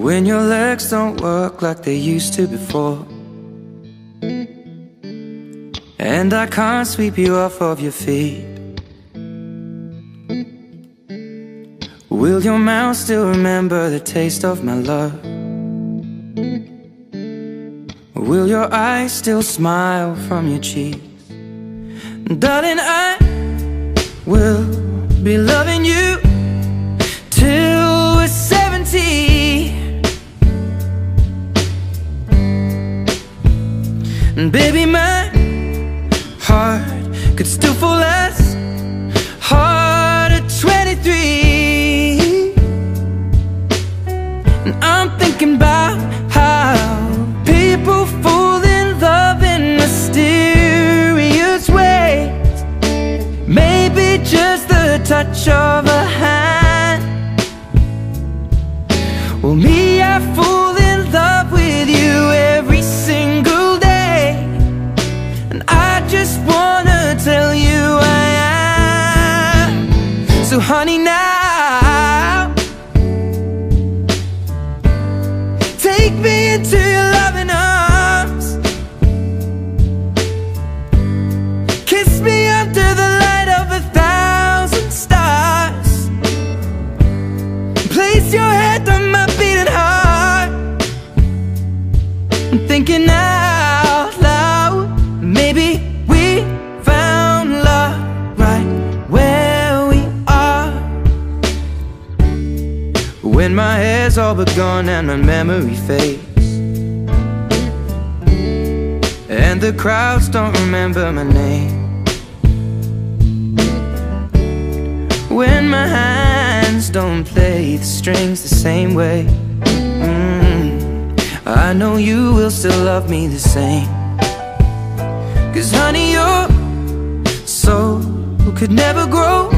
when your legs don't work like they used to before, and I can't sweep you off of your feet. Will your mouth still remember the taste of my love? Will your eyes still smile from your cheeks? Darling, I will be loving you till we're 70. And baby, my heart could still fall as hard at 23. And I'm thinking about how people fall in love in mysterious ways. Maybe just the touch of a hand. Well, me, I fall in love with you every single day, and I just wanna tell you I am. So honey, now take me into your loving arms. Kiss me under the light of 1,000 stars. Place your head on my beating heart. I'm thinking out loud, maybe we found love right where we are. When my hair's all but gone and my memory fades, and the crowds don't remember my name, when my hands don't play the strings the same way, I know you will still love me the same. 'Cause honey, your soul could never grow